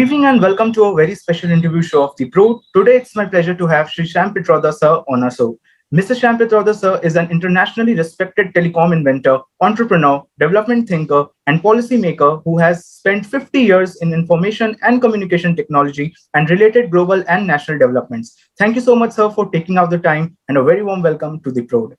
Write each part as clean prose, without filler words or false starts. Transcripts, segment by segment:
evening and welcome to a very special interview show of The Pro. Today it's my pleasure to have Sri Shyam Pitroda sir on our show. Mr. Shyam Pitroda sir is an internationally respected telecom inventor, entrepreneur, development thinker, and policymaker who has spent 50 years in information and communication technology and related global and national developments. Thank you so much, sir, for taking out the time and a very warm welcome to The Pro.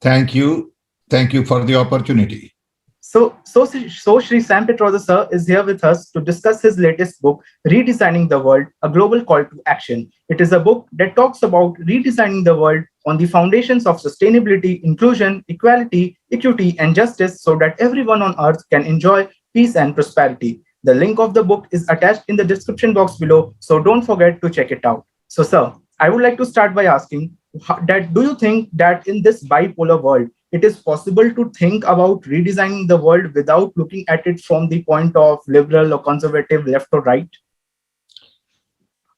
Thank you. Thank you for the opportunity. So Shri Sam Petroda sir is here with us to discuss his latest book, Redesigning the World, a global call to action. It is a book that talks about redesigning the world on the foundations of sustainability, inclusion, equality, equity, and justice so that everyone on earth can enjoy peace and prosperity. The link of the book is attached in the description box below, so don't forget to check it out. So, sir, I would like to start by asking that do you think that in this bipolar world, it is possible to think about redesigning the world without looking at it from the point of liberal or conservative, left or right?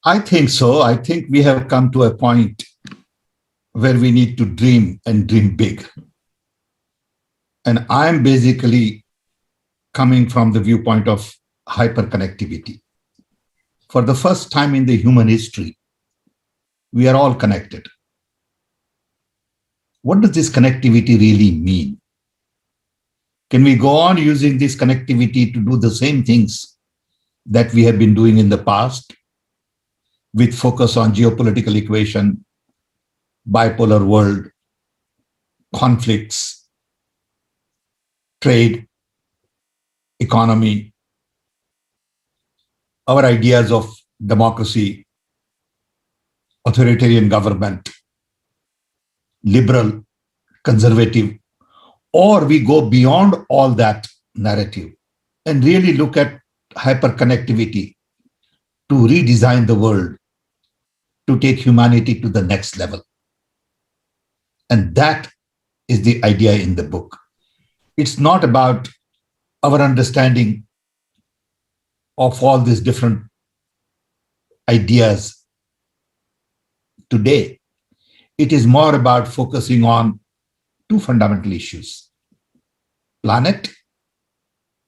I think so. I think we have come to a point where we need to dream and dream big. And I'm basically coming from the viewpoint of hyperconnectivity. For the first time in the human history, we are all connected. What does this connectivity really mean? Can we go on using this connectivity to do the same things that we have been doing in the past with focus on geopolitical equation, bipolar world, conflicts, trade, economy, our ideas of democracy, authoritarian government, liberal, conservative, or we go beyond all that narrative and really look at hyperconnectivity to redesign the world, to take humanity to the next level. And that is the idea in the book. It's not about our understanding of all these different ideas today. It is more about focusing on two fundamental issues, planet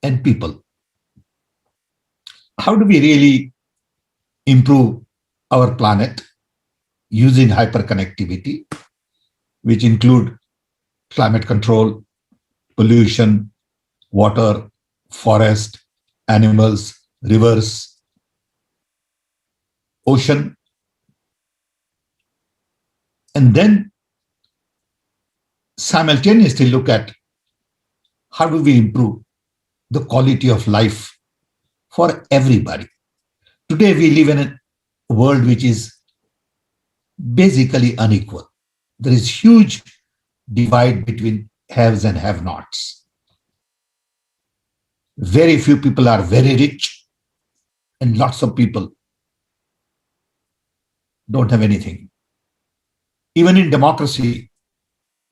and people. How do we really improve our planet using hyperconnectivity, which include climate control, pollution, water, forest, animals, rivers, ocean, and then simultaneously look at how do we improve the quality of life for everybody. Today, we live in a world which is basically unequal. There is huge divide between haves and have-nots. Very few people are very rich, and lots of people don't have anything. Even in democracy,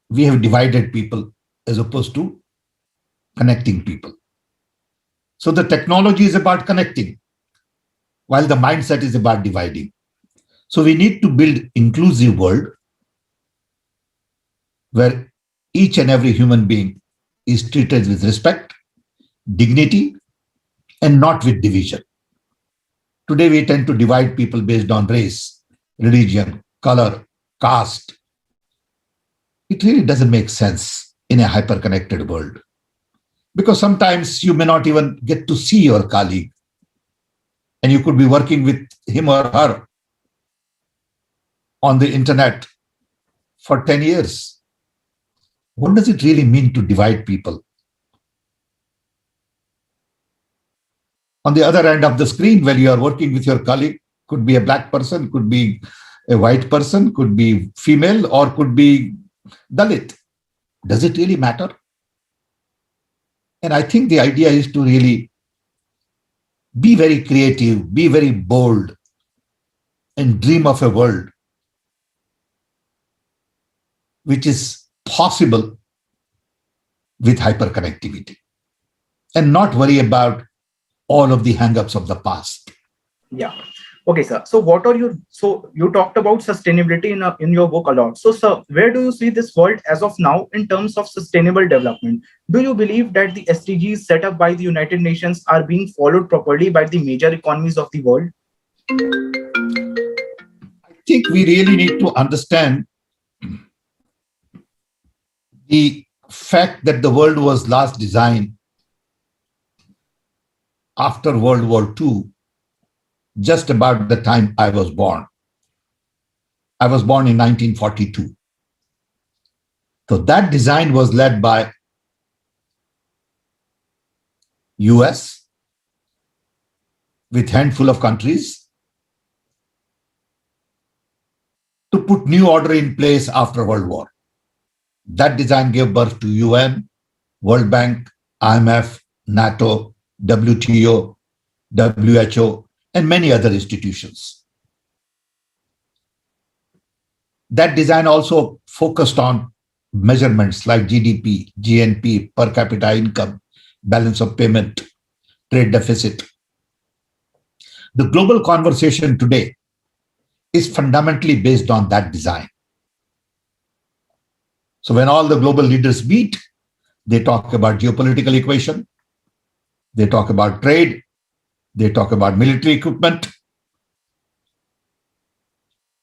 we have divided people as opposed to connecting people. So the technology is about connecting, while the mindset is about dividing. So we need to build inclusive world where each and every human being is treated with respect, dignity, and not with division. Today, we tend to divide people based on race, religion, color, caste. It really doesn't make sense in a hyper-connected world, because sometimes you may not even get to see your colleague, and you could be working with him or her on the internet for 10 years. What does it really mean to divide people? On the other end of the screen, when you are working with your colleague, could be a black person, could be a white person, could be female, or could be Dalit. Does it really matter? And I think the idea is to really be very creative, be very bold, and dream of a world which is possible with hyperconnectivity, and not worry about all of the hang-ups of the past. Yeah. Okay, sir. So what are your, so you talked about sustainability in your book a lot. So, sir, where do you see this world as of now in terms of sustainable development? Do you believe that the SDGs set up by the United Nations are being followed properly by the major economies of the world? I think we really need to understand the fact that the world was last designed after World War II, just about the time I was born. I was born in 1942. So that design was led by US with handful of countries to put new order in place after World War. That design gave birth to UN, World Bank, IMF, NATO, WTO, WHO, and many other institutions. That design also focused on measurements like GDP, GNP, per capita income, balance of payment, trade deficit. The global conversation today is fundamentally based on that design. So when all the global leaders meet, they talk about geopolitical equation, they talk about trade, they talk about military equipment.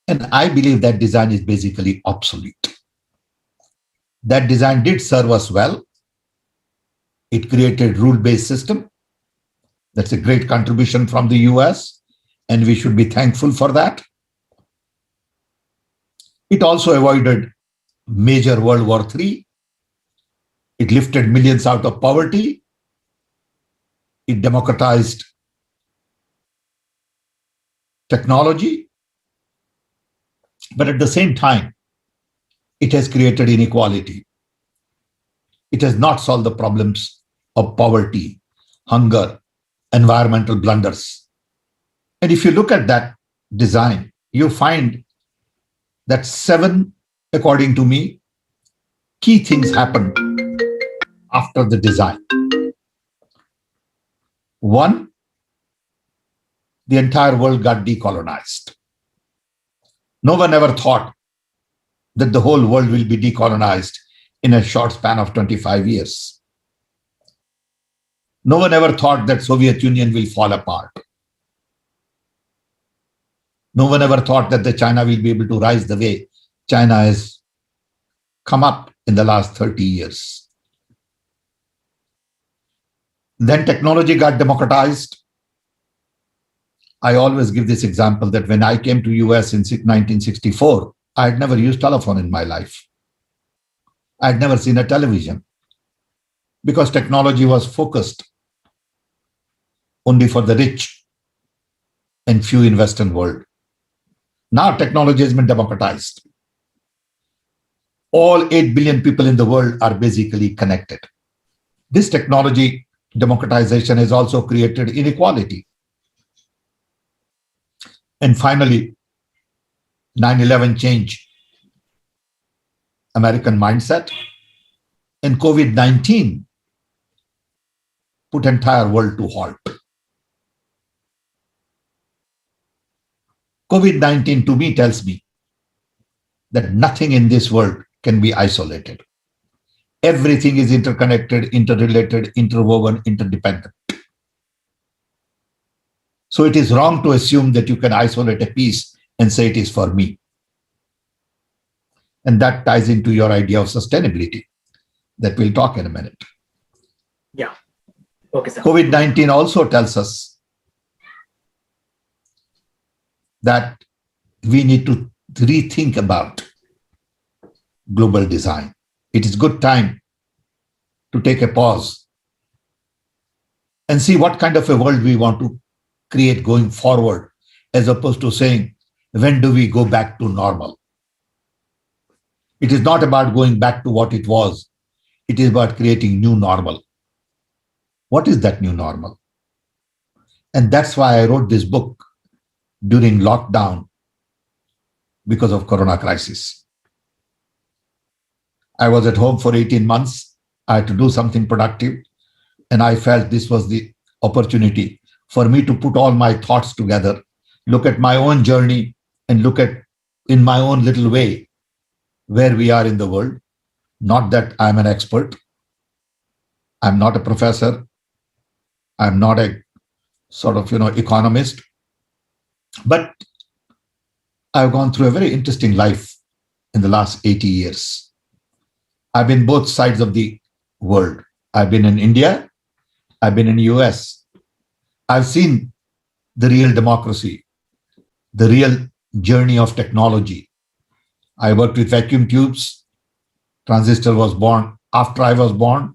And I believe that design is basically obsolete. That design did serve us well. It created rule-based system. That's a great contribution from the US, and we should be thankful for that. It also avoided major World War III. It lifted millions out of poverty. It democratized technology. But at the same time, it has created inequality. It has not solved the problems of poverty, hunger, environmental blunders. And if you look at that design, you find that 7, according to me, key things happened after the design. 1, the entire world got decolonized. No one ever thought that the whole world will be decolonized in a short span of 25 years. No one ever thought that Soviet Union will fall apart. No one ever thought that the China will be able to rise the way China has come up in the last 30 years. Then technology got democratized. I always give this example that when I came to US in 1964, I had never used telephone in my life. I had never seen a television because technology was focused only for the rich and few in Western world. Now technology has been democratized. All 8 billion people in the world are basically connected. This technology democratization has also created inequality. And finally, 9/11 changed American mindset, and COVID-19 put entire world to halt. COVID-19 to me tells me that nothing in this world can be isolated. Everything is interconnected, interrelated, interwoven, interdependent. So it is wrong to assume that you can isolate a piece and say it is for me. And that ties into your idea of sustainability that we'll talk in a minute. Yeah. Okay, sir. COVID-19 also tells us that we need to rethink about global design. It is good time to take a pause and see what kind of a world we want to create going forward, as opposed to saying, when do we go back to normal? It is not about going back to what it was. It is about creating new normal. What is that new normal? And that's why I wrote this book during lockdown because of Corona crisis. I was at home for 18 months. I had to do something productive. And I felt this was the opportunity for me to put all my thoughts together look at my own journey, and look at in my own little way where we are in the world. Not that I'm an expert, I'm not a professor, I'm not a sort of, economist, but I've gone through a very interesting life in the last 80 years. I've been both sides of the world. I've been in India, I've been in US. I've seen the real democracy, the real journey of technology. I worked with vacuum tubes. Transistor was born after I was born.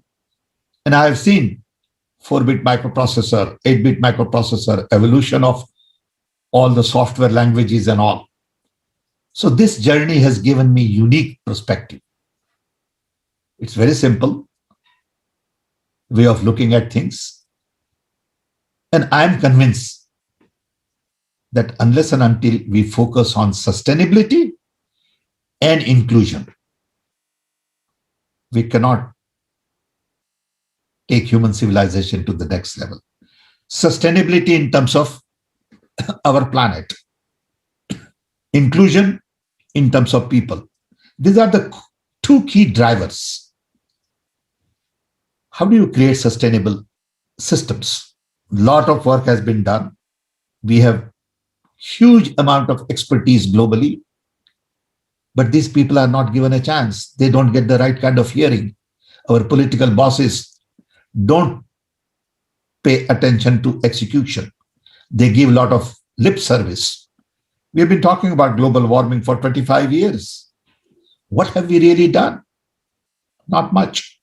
And I have seen 4-bit microprocessor, 8-bit microprocessor, evolution of all the software languages and all. So this journey has given me unique perspective. It's very simple way of looking at things. And I'm convinced that unless and until we focus on sustainability and inclusion, we cannot take human civilization to the next level. Sustainability in terms of our planet, inclusion in terms of people. These are the two key drivers. How do you create sustainable systems? A lot of work has been done. We have huge amount of expertise globally, but these people are not given a chance. They don't get the right kind of hearing. Our political bosses don't pay attention to execution. They give a lot of lip service. We have been talking about global warming for 25 years. What have we really done? Not much.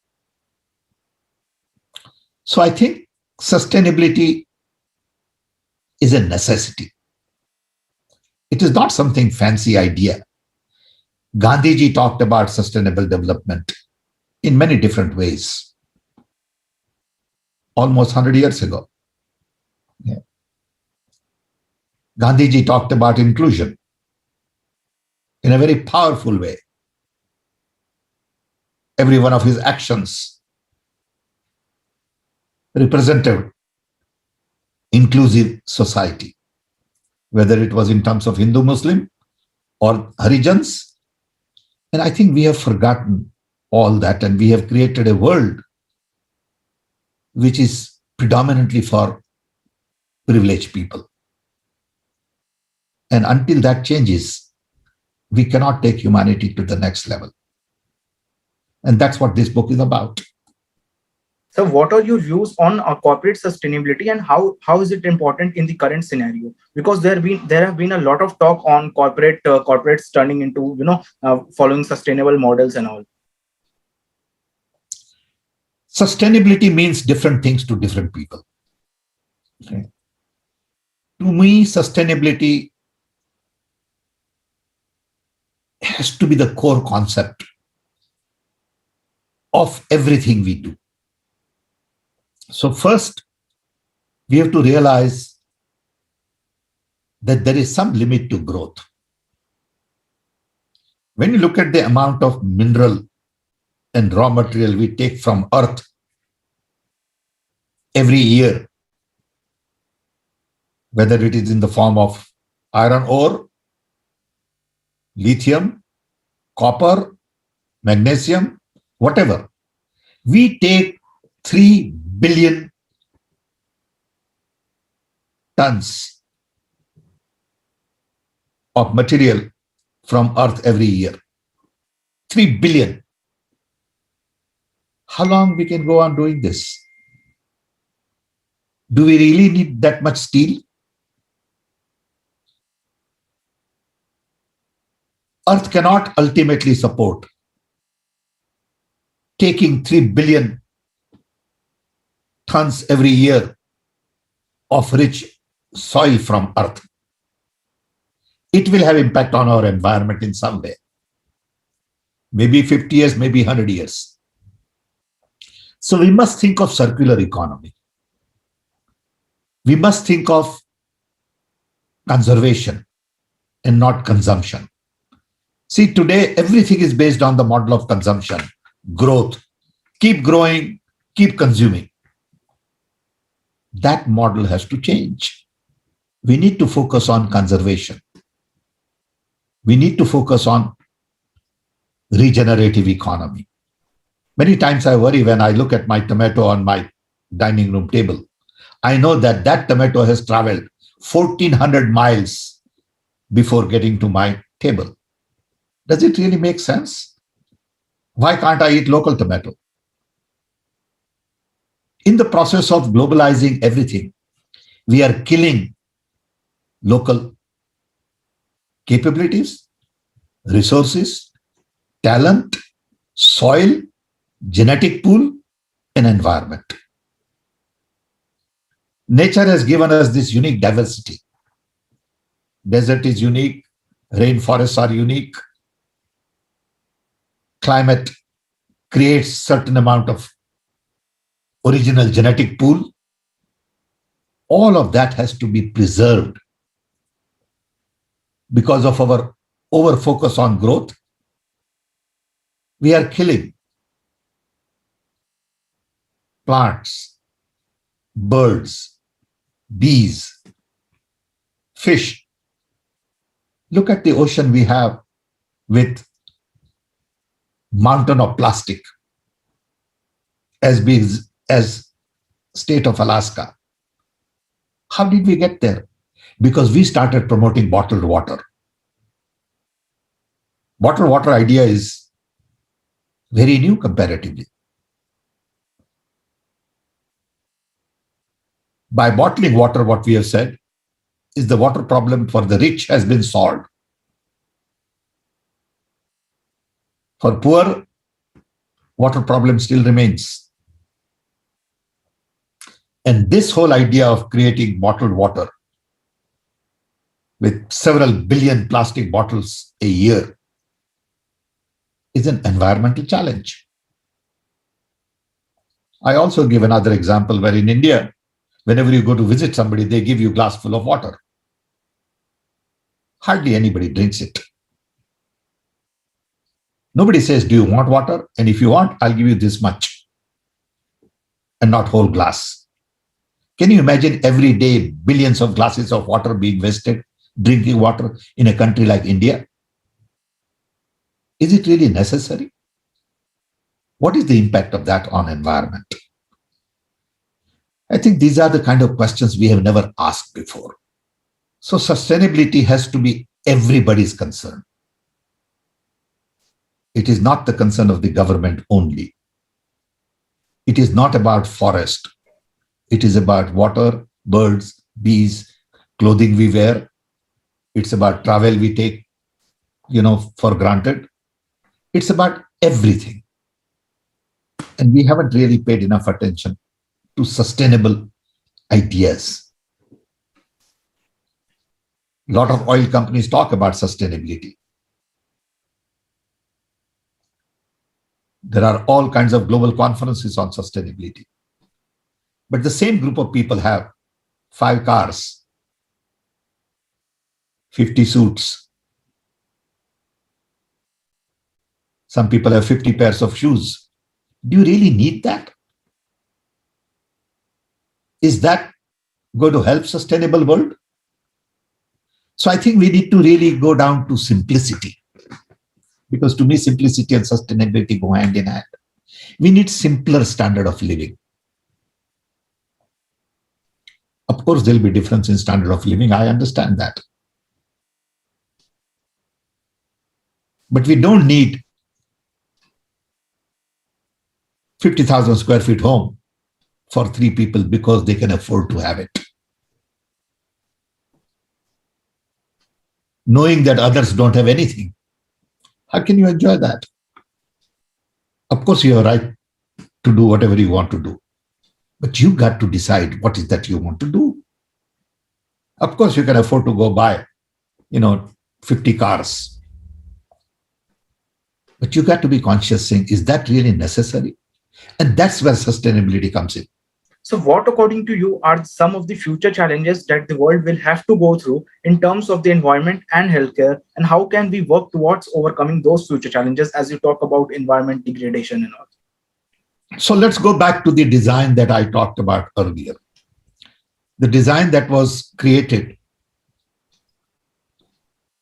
So I think sustainability is a necessity. It is not something fancy idea. Gandhiji talked about sustainable development in many different ways, almost 100 years ago. Yeah. Gandhiji talked about inclusion in a very powerful way. Every one of his actions represented inclusive society, whether it was in terms of Hindu, Muslim, or Harijans. And I think we have forgotten all that, and we have created a world which is predominantly for privileged people. And until that changes, we cannot take humanity to the next level. And that's what this book is about. So what are your views on corporate sustainability, and how is it important in the current scenario? Because there have been a lot of talk on corporates turning into following sustainable models and all. Sustainability means different things to different people. Okay. To me, sustainability has to be the core concept of everything we do. So first, we have to realize that there is some limit to growth. When you look at the amount of mineral and raw material we take from Earth every year, whether it is in the form of iron ore, lithium, copper, magnesium, whatever, we take 3 billion tons of material from Earth every year. 3 billion. How long we can go on doing this? Do we really need that much steel? Earth cannot ultimately support taking 3 billion tons every year of rich soil from Earth. It will have impact on our environment in some way. Maybe 50 years, maybe 100 years. So we must think of circular economy. We must think of conservation and not consumption. See, today, everything is based on the model of consumption, growth. Keep growing, keep consuming. That model has to change. We need to focus on conservation. We need to focus on regenerative economy. Many times I worry when I look at my tomato on my dining room table. I know that that tomato has traveled 1400 miles before getting to my table. Does it really make sense? Why can't I eat local tomato? In the process of globalizing everything, we are killing local capabilities, resources, talent, soil, genetic pool, and environment. Nature has given us this unique diversity. Desert is unique, rainforests are unique, climate creates certain amount of original genetic pool. All of that has to be preserved. Because of our over focus on growth, we are killing plants, birds, bees, fish. Look at the ocean we have with mountain of plastic as big as state of Alaska. How did we get there? Because we started promoting bottled water. Bottled water idea is very new comparatively. By bottling water, what we have said is the water problem for the rich has been solved. For poor, water problem still remains. And this whole idea of creating bottled water with several billion plastic bottles a year is an environmental challenge. I also give another example where in India, whenever you go to visit somebody, they give you a glass full of water. Hardly anybody drinks it. Nobody says, do you want water? And if you want, I'll give you this much. And not whole glass. Can you imagine every day billions of glasses of water being wasted, drinking water in a country like India? Is it really necessary? What is the impact of that on environment? I think these are the kind of questions we have never asked before. So sustainability has to be everybody's concern. It is not the concern of the government only. It is not about forest. It is about water, birds, bees, clothing we wear. It's about travel we take, for granted. It's about everything. And we haven't really paid enough attention to sustainable ideas. A lot of oil companies talk about sustainability. There are all kinds of global conferences on sustainability. But the same group of people have 5 cars, 50 suits. Some people have 50 pairs of shoes. Do you really need that? Is that going to help sustainable world? So I think we need to really go down to simplicity. Because to me, simplicity and sustainability go hand in hand. We need simpler standard of living. Of course, there'll be difference in standard of living. I understand that. But we don't need 50,000 square feet home for 3 people because they can afford to have it. Knowing that others don't have anything. How can you enjoy that? Of course, you have a right to do whatever you want to do. But you got to decide what is that you want to do. Of course, you can afford to go buy, 50 cars. But you got to be conscious saying, is that really necessary? And that's where sustainability comes in. So what, according to you, are some of the future challenges that the world will have to go through in terms of the environment and healthcare? And how can we work towards overcoming those future challenges as you talk about environment degradation and all? So let's go back to the design that I talked about earlier. The design that was created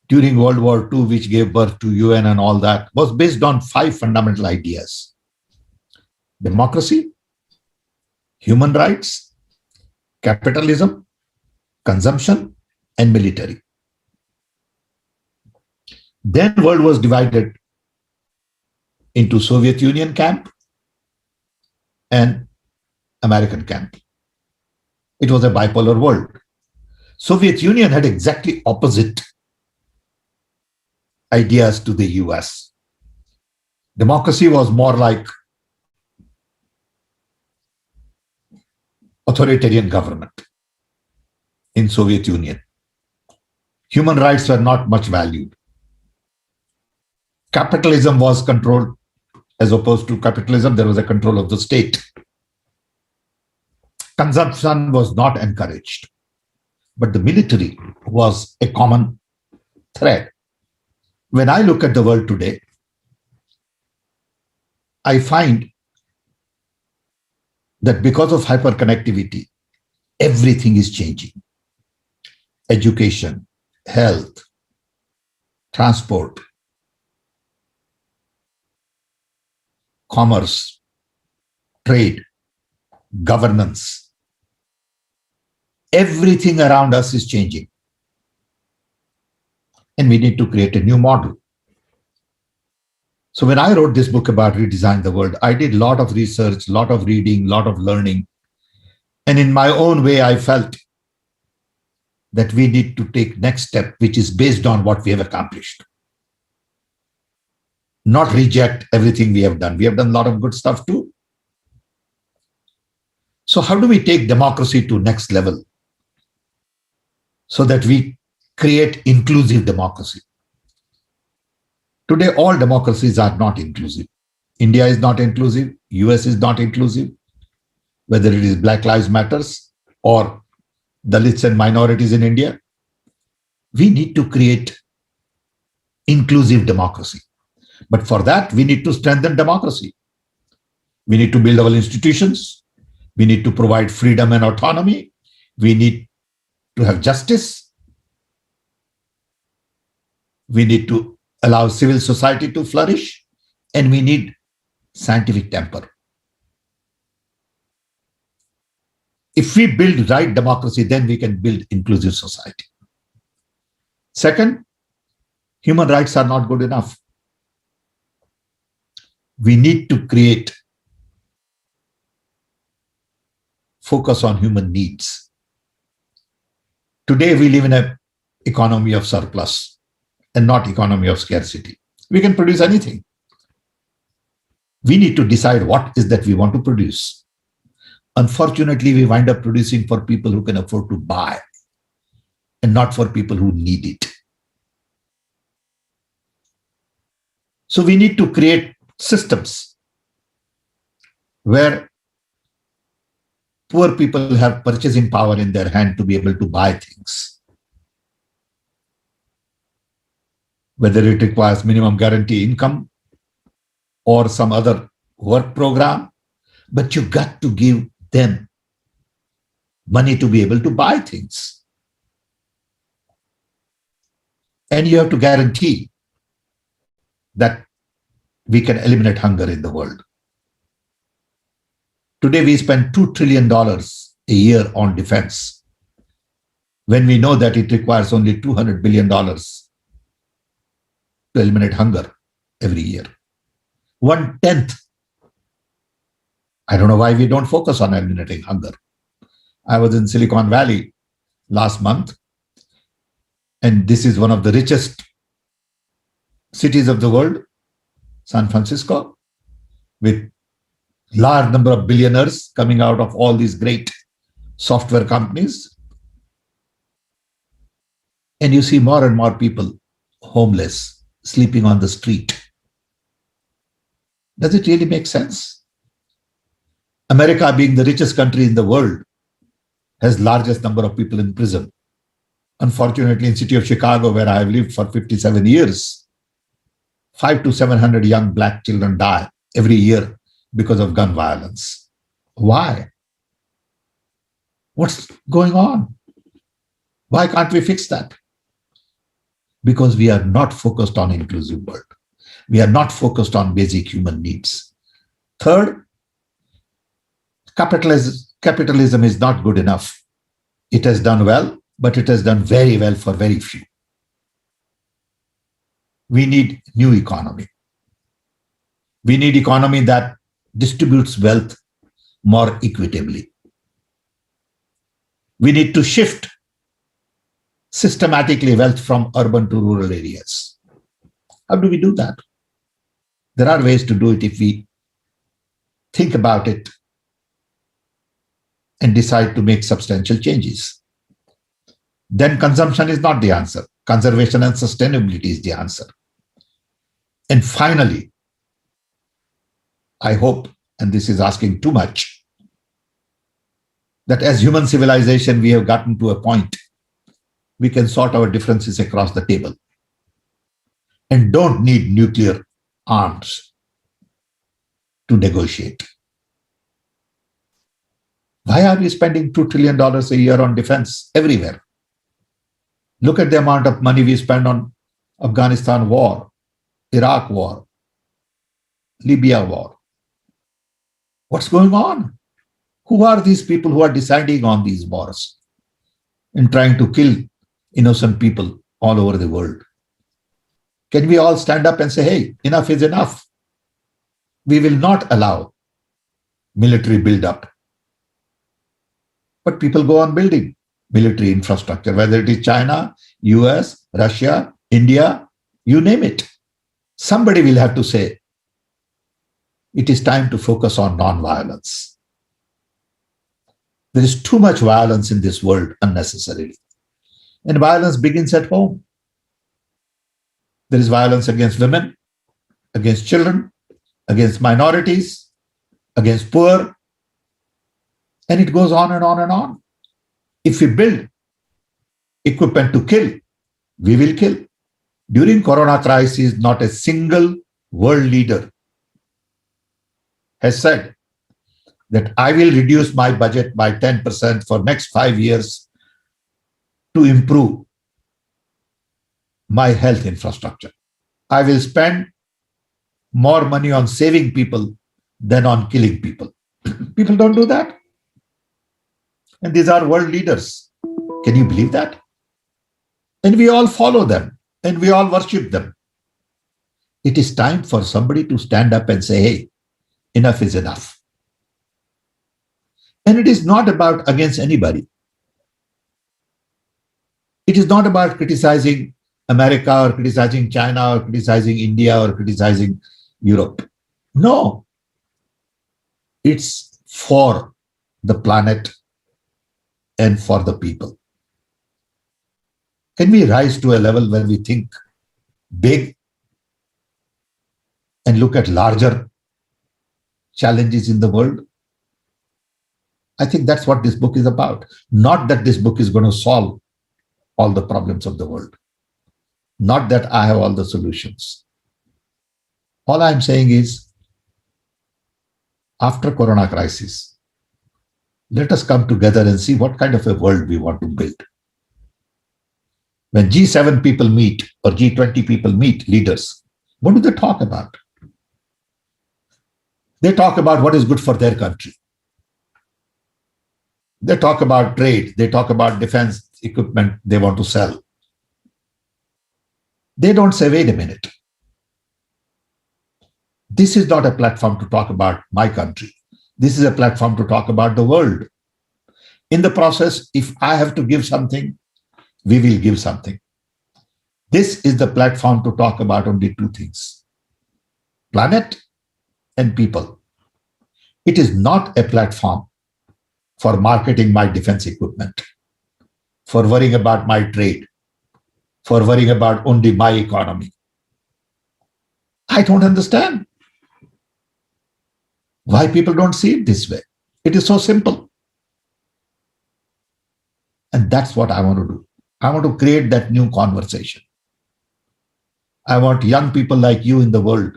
during World War II, which gave birth to UN and all that, was based on 5 fundamental ideas: democracy, human rights, capitalism, consumption, and military. Then world was divided into Soviet Union camp and American camp. It was a bipolar world. Soviet Union had exactly opposite ideas to the US. Democracy was more like authoritarian government in Soviet Union. Human rights were not much valued. Capitalism was controlled. As opposed to capitalism, there was a control of the state. Consumption was not encouraged, but the military was a common thread. When I look at the world today, I find that because of hyperconnectivity, everything is changing. Education, health, transport, commerce, trade, governance. Everything around us is changing. And we need to create a new model. So when I wrote this book about Redesign the World, I did a lot of research, a lot of reading, a lot of learning. And in my own way, I felt that we need to take next step, which is based on what we have accomplished. Not reject everything we have done. We have done a lot of good stuff too. So how do we take democracy to next level so that we create inclusive democracy? Today, all democracies are not inclusive. India is not inclusive. US is not inclusive. Whether it is Black Lives Matters or Dalits and minorities in India, we need to create inclusive democracy. But for that, we need to strengthen democracy. We need to build our institutions. We need to provide freedom and autonomy. We need to have justice. We need to allow civil society to flourish. And we need scientific temper. If we build right democracy, then we can build inclusive society. Second, human rights are not good enough. We need to create focus on human needs. Today, we live in an economy of surplus and not economy of scarcity. We can produce anything. We need to decide what is that we want to produce. Unfortunately, we wind up producing for people who can afford to buy and not for people who need it. So we need to create systems where poor people have purchasing power in their hand to be able to buy things. Whether it requires minimum guarantee income or some other work program, but you got to give them money to be able to buy things. And you have to guarantee that we can eliminate hunger in the world. Today, we spend $2 trillion a year on defense, when we know that it requires only $200 billion to eliminate hunger every year. 1/10. I don't know why we don't focus on eliminating hunger. I was in Silicon Valley last month, and this is one of the richest cities of the world, San Francisco, with large number of billionaires coming out of all these great software companies. And you see more and more people homeless, sleeping on the street. Does it really make sense? America, being the richest country in the world, has largest number of people in prison. Unfortunately, in the city of Chicago, where I have lived for 57 years, 500 to 700 young Black children die every year because of gun violence. Why? What's going on? Why can't we fix that? because we are not focused on inclusive world. We are not focused on basic human needs. Third, capitalism is not good enough. It has done well, but it has done very well for very few. We need new economy. We need economy that distributes wealth more equitably. We need to shift systematically wealth from urban to rural areas. How do we do that? There are ways to do it if we think about it and decide to make substantial changes. Then consumption is not the answer. Conservation and sustainability is the answer. And finally, I hope, and this is asking too much, that as human civilization, we have gotten to a point we can sort our differences across the table and don't need nuclear arms to negotiate. Why are we spending $2 trillion a year on defense everywhere? Look at the amount of money we spend on Afghanistan war, Iraq war, Libya war. What's going on? Who are these people who are deciding on these wars and trying to kill innocent people all over the world? Can we all stand up and say, hey, enough is enough? We will not allow military buildup. But people go on building military infrastructure, whether it is China, US, Russia, India, you name it. Somebody will have to say, it is time to focus on non-violence. There is too much violence in this world unnecessarily. And violence begins at home. There is violence against women, against children, against minorities, against poor, and it goes on and on and on. If we build equipment to kill, we will kill. During Corona crisis, not a single world leader has said that I will reduce my budget by 10% for next 5 years to improve my health infrastructure. I will spend more money on saving people than on killing people. People don't do that. And these are world leaders. Can you believe that? And we all follow them and we all worship them. It is time for somebody to stand up and say, hey, enough is enough. And it is not about against anybody. It is not about criticizing America or criticizing China or criticizing India or criticizing Europe. No. It's for the planet and for the people. Can we rise to a level where we think big and look at larger challenges in the world? I think that's what this book is about. Not that this book is going to solve all the problems of the world. Not that I have all the solutions. All I'm saying is, after Corona crisis, let us come together and see what kind of a world we want to build. When G7 people meet or G20 people meet leaders, what do they talk about? They talk about what is good for their country. They talk about trade. They talk about defense equipment they want to sell. They don't say, wait a minute. This is not a platform to talk about my country. This is a platform to talk about the world. In the process, if I have to give something, we will give something. This is the platform to talk about only two things: planet and people. It is not a platform for marketing my defense equipment, for worrying about my trade, for worrying about only my economy. I don't understand why people don't see it this way. It is so simple. And that's what I want to do. I want to create that new conversation. I want young people like you in the world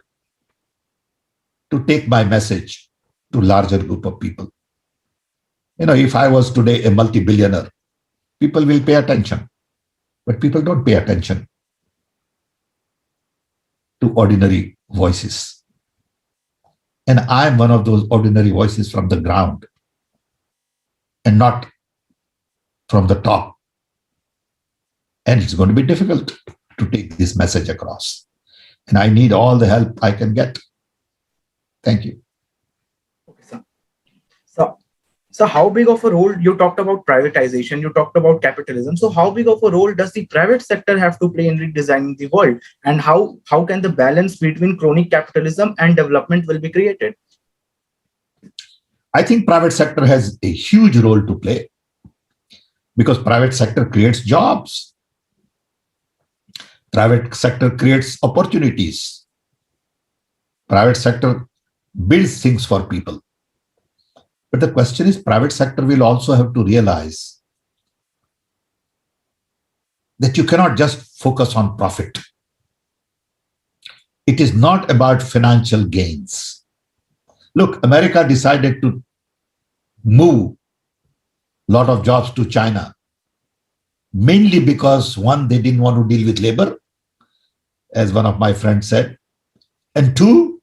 to take my message to a larger group of people. You know, if I was today a multi-billionaire, people will pay attention. But people don't pay attention to ordinary voices. And I'm one of those ordinary voices from the ground and not from the top. And it's going to be difficult to take this message across. And I need all the help I can get. Thank you. Okay, sir. So how big of a role, you talked about privatization, you talked about capitalism. So how big of a role does the private sector have to play in redesigning the world? And how can the balance between chronic capitalism and development will be created? I think private sector has a huge role to play because private sector creates jobs. Private sector creates opportunities. Private sector builds things for people. But the question is, private sector will also have to realize that you cannot just focus on profit. It is not about financial gains. Look, America decided to move a lot of jobs to China, mainly because, one, they didn't want to deal with labor, as one of my friends said, and two,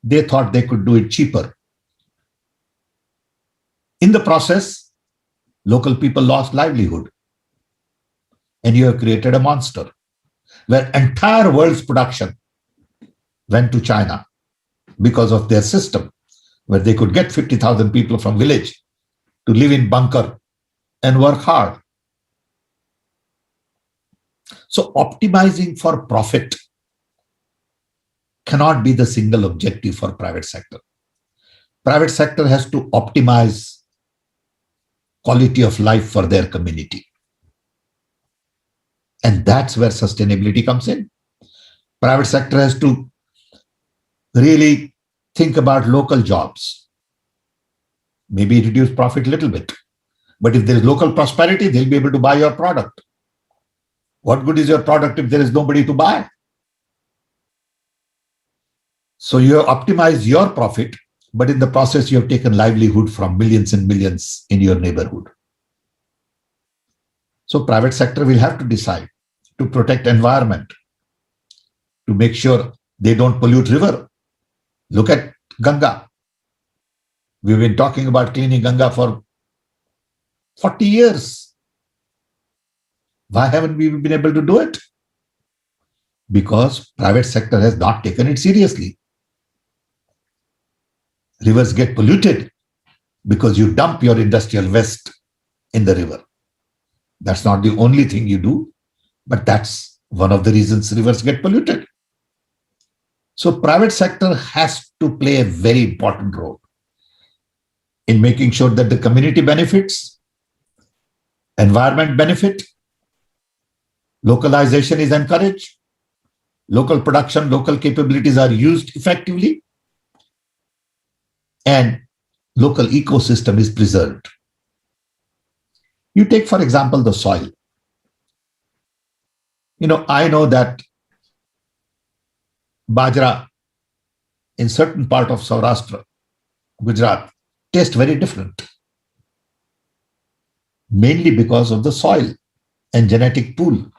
they thought they could do it cheaper. In the process, local people lost livelihood. And you have created a monster where entire world's production went to China because of their system, where they could get 50,000 people from village to live in bunker and work hard. So optimizing for profit cannot be the single objective for private sector. Private sector has to optimize quality of life for their community. And that's where sustainability comes in. Private sector has to really think about local jobs. Maybe reduce profit a little bit. But if there is local prosperity, they'll be able to buy your product. What good is your product if there is nobody to buy? So you have optimized your profit, but in the process, you have taken livelihood from millions and millions in your neighborhood. So private sector will have to decide to protect environment, to make sure they don't pollute river. Look at Ganga. We've been talking about cleaning Ganga for 40 years. Why haven't we been able to do it? Because private sector has not taken it seriously. Rivers get polluted because you dump your industrial waste in the river. That's not the only thing you do, but that's one of the reasons rivers get polluted. So private sector has to play a very important role in making sure that the community benefits, environment benefit, localization is encouraged, local production, local capabilities are used effectively, and local ecosystem is preserved. You take, for example, the soil. I know that bajra in certain part of Saurashtra, Gujarat, tastes very different. Mainly because of the soil and genetic pool.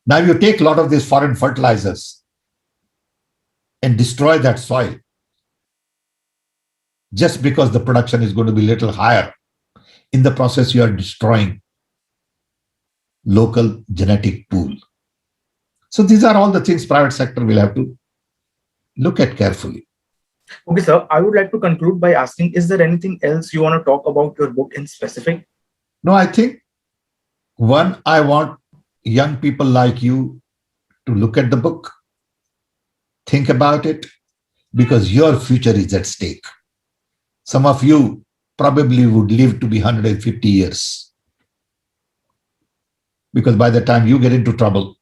Now you take a lot of these foreign fertilizers and destroy that soil just because the production is going to be a little higher. In the process, you are destroying local genetic pool. So these are all the things private sector will have to look at carefully. Okay, sir, I would like to conclude by asking, is there anything else you want to talk about your book in specific? No, I think, one, I want young people like you to look at the book, think about it, because your future is at stake. Some of you probably would live to be 150 years. Because by the time you get into trouble,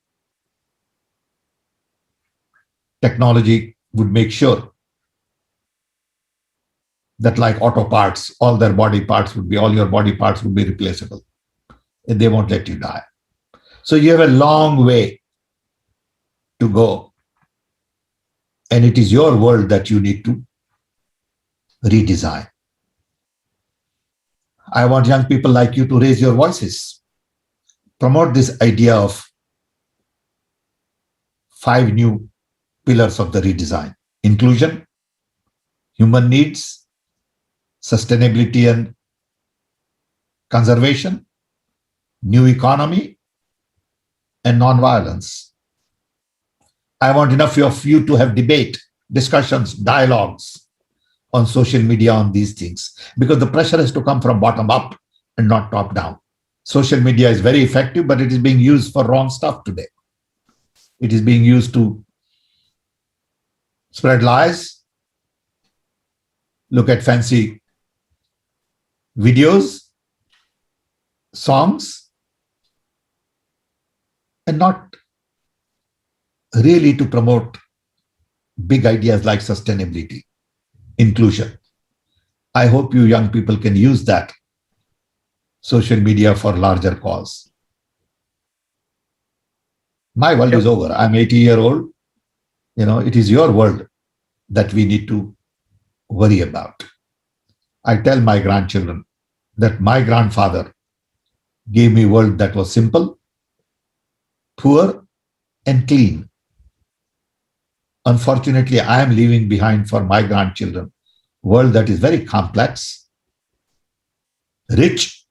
technology would make sure that, like auto parts, all your body parts would be replaceable. And they won't let you die. So you have a long way to go. And it is your world that you need to redesign. I want young people like you to raise your voices. Promote this idea of 5 new pillars of the redesign: inclusion, human needs, sustainability and conservation, new economy, and non-violence. I want enough of you to have debate, discussions, dialogues on social media on these things, because the pressure has to come from bottom up and not top down. Social media is very effective, but it is being used for wrong stuff today. It is being used to spread lies, look at fancy videos, songs, and not really to promote big ideas like sustainability, inclusion. I hope you young people can use that social media for larger cause. My world is over. I'm 80-year-old. It is your world that we need to worry about. I tell my grandchildren that my grandfather gave me a world that was simple, poor, and clean. Unfortunately, I am leaving behind for my grandchildren a world that is very complex, rich,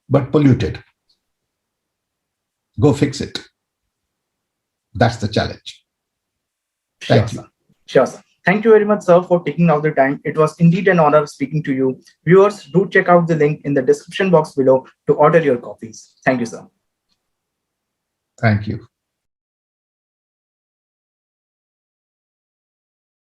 but polluted. Go fix it. That's the challenge. Thank you. Sure, sir. Thank you very much, sir, for taking out the time. It was indeed an honor speaking to you. Viewers, do check out the link in the description box below to order your copies. Thank you, sir. Thank you.